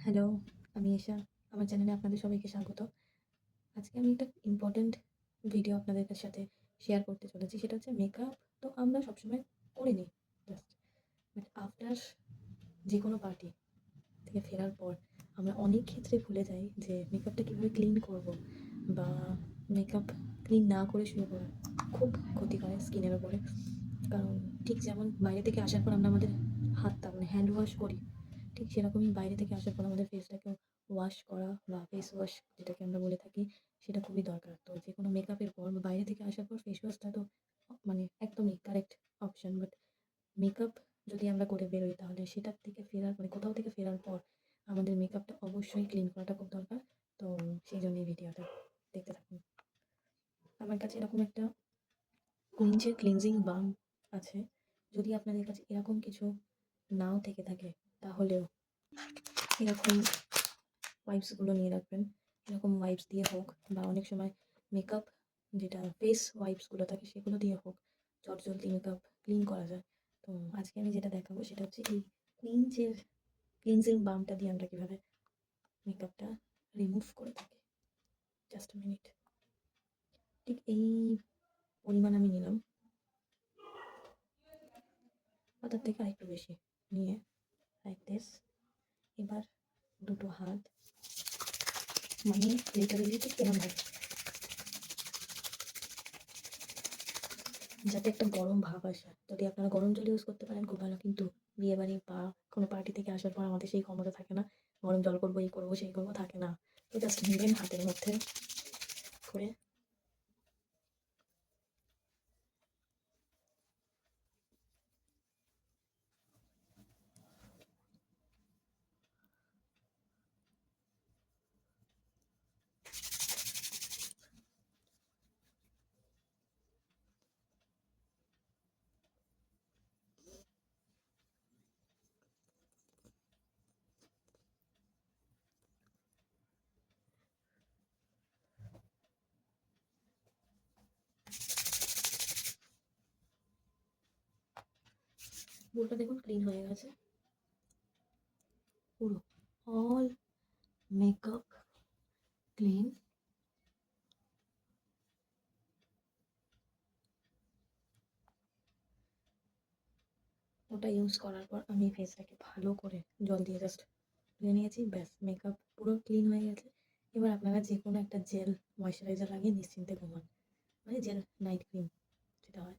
Hello, আমি এশা। আমার চ্যানেলে আপনাদের সবাইকে স্বাগত। আজকে আমি একটা ইম্পোর্টেন্ট ভিডিও আপনাদের সাথে শেয়ার করতে চলেছি। সেটা হচ্ছে মেকআপ তো আমরা সবসময় করে নিই জাস্ট। বাট আফটার যেকোনো পার্টি থেকে ফেরার পর আমরা অনেক ক্ষেত্রে ভুলে যাই যে মেকআপটা কীভাবে ক্লিন করব বা মেকআপ ক্লিন না করে শুয়ে পড়া খুব ক্ষতি করে স্কিনের উপরে। কারণ ঠিক যেমন বাইরে থেকে আসার পর আমরা আমাদের হাতটা মানে হ্যান্ড ওয়াশ করি, ঠিক সেরকমই বাইরে থেকে আসার পর আমাদের ফেসটাকেও ওয়াশ করা বা ফেস ওয়াশ যেটাকে আমরা বলে থাকি সেটা খুবই দরকার। তো যেকোনো মেকআপের পর বা বাইরে থেকে আসার পর ফেস ওয়াশটা তো মানে একদমই কারেক্ট অপশন। বাট মেকআপ যদি আমরা করে বেরোই তাহলে সেটার থেকে ফেরার মানে কোথাও থেকে ফেরার পর আমাদের মেকআপটা অবশ্যই ক্লিন করাটা খুব দরকার। তো সেই জন্য এই ভিডিওটা দেখতে থাকুন। আমার কাছে এরকম একটা কুইঞ্চের ক্লিনজিং বাম আছে। যদি আপনাদের কাছে এরকম কিছু নাও থেকে থাকে তাহলেও এরকম ওয়াইপসগুলো নিয়ে রাখবেন। এরকম ওয়াইপস দিয়ে হোক বা অনেক সময় মেকআপ যেটা ফেস ওয়াইপসগুলো থাকে সেগুলো দিয়ে হোক চটজলদি মেকআপ ক্লিন করা যায়। তো আজকে আমি যেটা দেখাবো সেটা হচ্ছে এই কুইঞ্চের ক্লিনজিং বামটা দিয়ে আমরা কীভাবে মেকআপটা রিমুভ করে থাকি। Just minute. ঠিক এই পরিমাণ আমি নিলাম বা তার থেকে আরেকটু বেশি নিয়ে লাইক দিস। এবার দুটো হাত মানে লিটারেলি ঠিক এরকমভাবে যাতে একটা গরম ভাব আসে। যদি আপনারা গরম জল ইউজ করতে পারেন খুব ভালো, কিন্তু বিয়েবাড়ি বা কোনো পার্টি থেকে আসার পর আমাদের সেই ক্ষমতা থাকে না। গরম জল করবো, এই করবো, সেই করবো থাকে না। তো জাস্ট নিবেন হাতের মধ্যে করে পুরোটা দেখুন ক্লিন হয়ে গেছে। পুরো অল মেকআপ ক্লিন। ওটা ইউজ করার পর আমি ফেসটাকে ভালো করে জল দিয়ে জাস্ট ধুয়ে নিয়েছি। ব্যাস, মেকআপ পুরো ক্লিন হয়ে গেছে। এবার আপনারা যে কোনো একটা জেল ময়শ্চারাইজার লাগিয়ে নিশ্চিন্তে ঘুমান, মানে জেল নাইট ক্রিম যেটা হয়